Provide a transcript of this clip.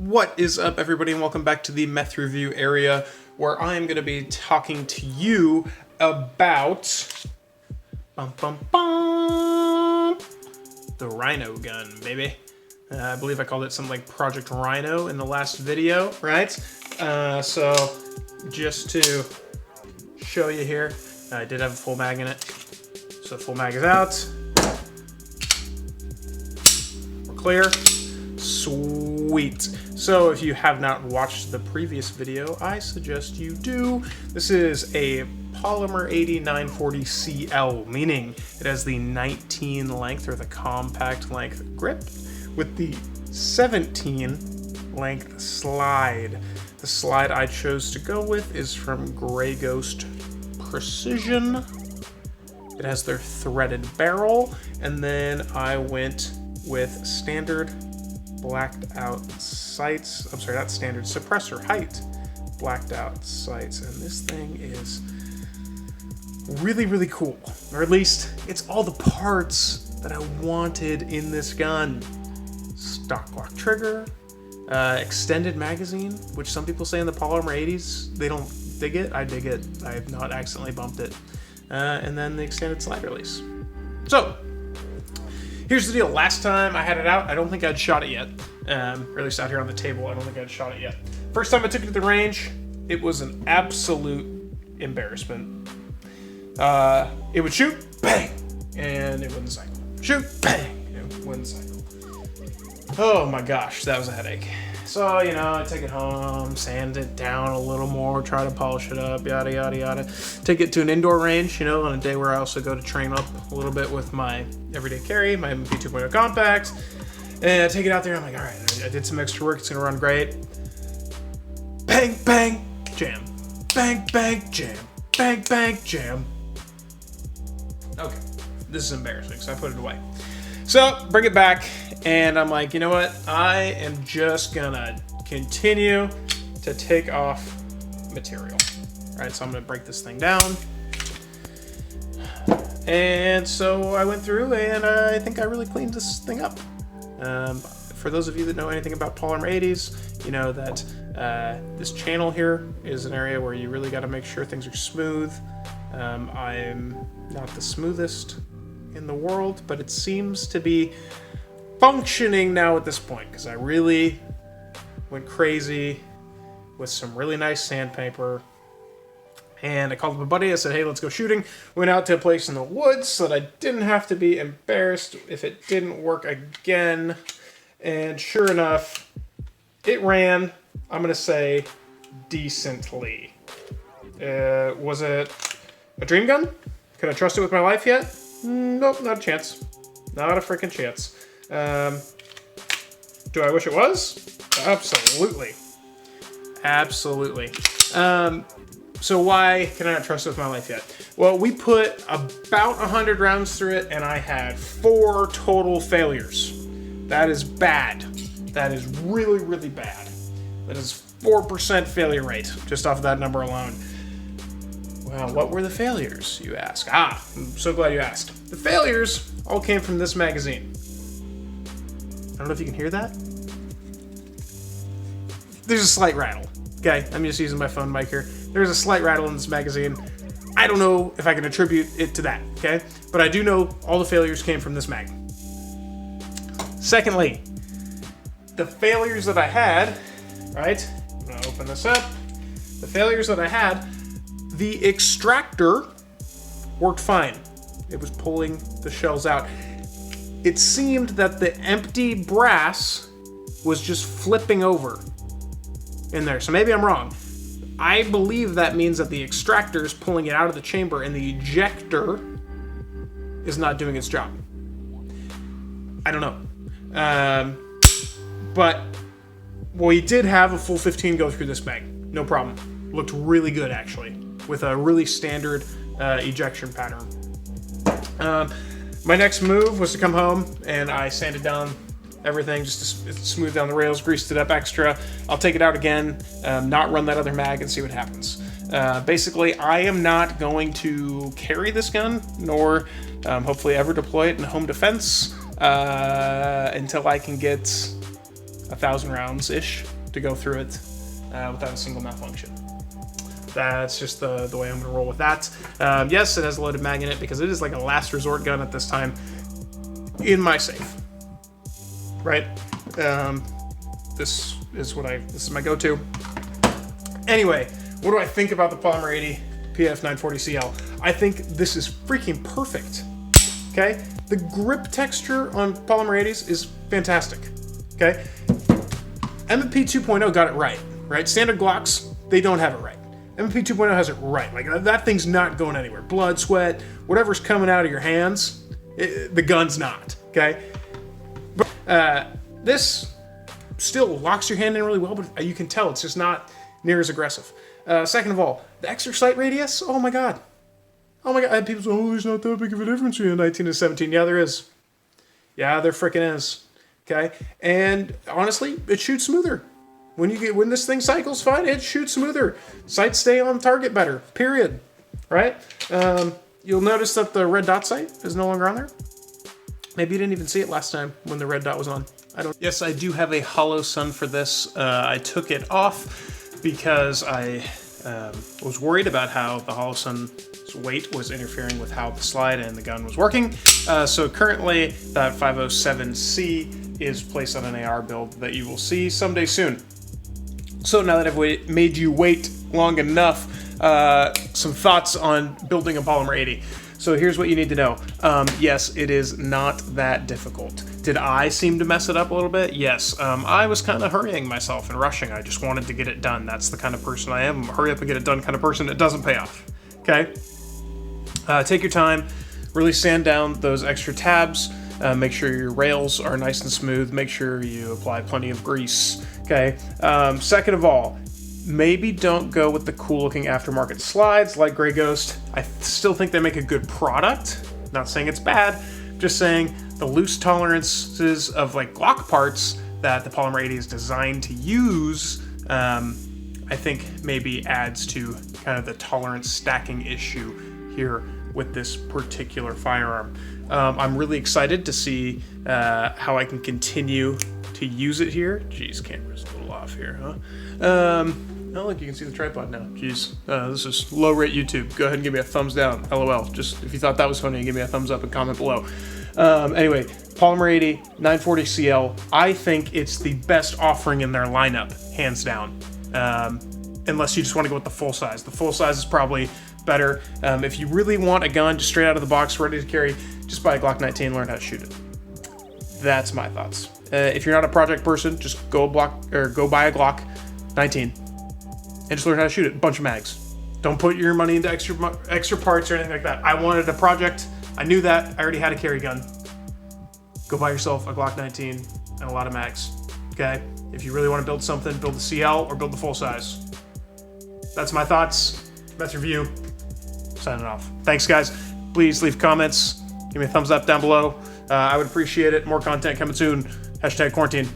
What is up, everybody, and welcome back to the meth review area, where I'm going to be talking to you about the Rhino gun, baby. I believe I called it something like Project Rhino in the last video, right? So just to show you here, I did have a full mag in it. So full mag is out. We're clear. Sweet. So if you have not watched the previous video, I suggest you do. This is a Polymer 8940CL, meaning it has the 19 length or the compact length grip with the 17 length slide. The slide I chose to go with is from Grey Ghost Precision. It has their threaded barrel, and then I went with standard blacked out sights. I'm sorry, not standard, suppressor height blacked out sights. And this thing is really, really cool. Or at least it's all the parts that I wanted in this gun. Stock lock trigger, extended magazine, which some people say in the Polymer 80s, they don't dig it. I dig it. I have not accidentally bumped it. And then the extended slide release. So, here's the deal. Last time I had it out, I don't think I'd shot it yet. Or at least out here on the table, I don't think I'd shot it yet. First time I took it to the range, it was an absolute embarrassment. It would shoot, bang, and it wouldn't cycle. Shoot, bang, it wouldn't cycle. Oh my gosh, that was a headache. So, you know, I take it home, sand it down a little more, try to polish it up, yada, yada, yada. Take it to an indoor range, you know, on a day where I also go to train up a little bit with my everyday carry, my MP 2.0 compact. And I take it out there, I'm like, all right, I did some extra work, it's gonna run great. Bang, bang, jam. Bang, bang, jam. Bang, bang, jam. Okay, this is embarrassing, so I put it away. So, bring it back, and I'm like, you know what? I am just gonna continue to take off material. All right, so I'm gonna break this thing down. And so I went through, and I think I really cleaned this thing up. For those of you that know anything about Polymer 80s, you know that this channel here is an area where you really gotta make sure things are smooth. I'm not the smoothest in the world, but it seems to be functioning now at this point, because I really went crazy with some really nice sandpaper. And I called up a buddy, I said, hey, let's go shooting. Went out to a place in the woods so that I didn't have to be embarrassed if it didn't work again. And sure enough, it ran, I'm gonna say, decently. Was it a dream gun? Can I trust it with my life yet? Nope, not a chance. Not a freaking chance. Do I wish it was? Absolutely. Absolutely. So why can I not trust it with my life yet? Well, we put about 100 rounds through it, and I had 4 total failures. That is bad. That is really, really bad. That is 4% failure rate, just off of that number alone. Well, what were the failures, you ask? I'm so glad you asked. The failures all came from this magazine. I don't know if you can hear that. There's a slight rattle. Okay, I'm just using my phone mic here. There's a slight rattle in this magazine. I don't know if I can attribute it to that, okay? But I do know all the failures came from this mag. Secondly, the failures that I had, right? I'm gonna open this up. The failures that I had, the extractor worked fine. It was pulling the shells out. It seemed that the empty brass was just flipping over in there. So maybe I'm wrong. I believe that means that the extractor is pulling it out of the chamber and the ejector is not doing its job. I don't know. But we did have a full 15 go through this mag. No problem. Looked really good, actually, with a really standard ejection pattern. My next move was to come home and I sanded down everything just to smooth down the rails, greased it up extra. I'll take it out again, not run that other mag and see what happens. Basically, I am not going to carry this gun, nor hopefully ever deploy it in home defense until I can get 1,000 rounds-ish to go through it without a single malfunction. That's just the way I'm going to roll with that. Yes, it has a loaded mag in it because it is like a last resort gun at this time in my safe. Right? This is my go-to. Anyway, what do I think about the Polymer 80 PF940CL? I think this is freaking perfect. Okay? The grip texture on Polymer 80s is fantastic. Okay? M&P 2.0 got it right? Standard Glocks, they don't have it right. M&P 2.0 has it right. Like, that thing's not going anywhere. Blood, sweat, whatever's coming out of your hands, the gun's not, okay? But this still locks your hand in really well, but you can tell it's just not near as aggressive. Second of all, the extra sight radius, oh my god. Oh my god, people say, oh, there's not that big of a difference between 19 and 17. Yeah, there is. Yeah, there frickin' is, okay? And honestly, it shoots smoother. When this thing cycles fine, it shoots smoother. Sights stay on target better, period. Right? You'll notice that the red dot sight is no longer on there. Maybe you didn't even see it last time when the red dot was on. Yes, I do have a hollow sun for this. I took it off because I was worried about how the hollow sun's weight was interfering with how the slide and the gun was working. So currently that 507C is placed on an AR build that you will see someday soon. So now that I've made you wait long enough, some thoughts on building a Polymer 80. So here's what you need to know. Yes, it is not that difficult. Did I seem to mess it up a little bit? Yes. I was kind of hurrying myself and rushing. I just wanted to get it done. That's the kind of person I am. I'm a hurry up and get it done kind of person. It doesn't pay off. Okay? Take your time. Really sand down those extra tabs. Make sure your rails are nice and smooth. Make sure you apply plenty of grease. Okay. Second of all, maybe don't go with the cool looking aftermarket slides like Grey Ghost. I still think they make a good product. Not saying it's bad, just saying the loose tolerances of like Glock parts that the Polymer 80 is designed to use, I think maybe adds to kind of the tolerance stacking issue here with this particular firearm. I'm really excited to see how I can continue to use it here. Jeez, camera's a little off here, huh? Oh, look, you can see the tripod now. Jeez, this is low-rate YouTube. Go ahead and give me a thumbs down, LOL. Just if you thought that was funny, give me a thumbs up and comment below. Anyway, Polymer 80, 940CL, I think it's the best offering in their lineup, hands down. Unless you just want to go with the full size. The full size is probably better. If you really want a gun just straight out of the box, ready to carry, just buy a Glock 19 and learn how to shoot it. That's my thoughts. If you're not a project person, just go buy a Glock 19 and just learn how to shoot it. A bunch of mags. Don't put your money into extra parts or anything like that. I wanted a project. I knew that. I already had a carry gun. Go buy yourself a Glock 19 and a lot of mags. Okay? If you really want to build something, build the CL or build the full size. That's my thoughts. That's review. Signing off. Thanks, guys. Please leave comments. Give me a thumbs up down below. I would appreciate it. More content coming soon. #quarantine.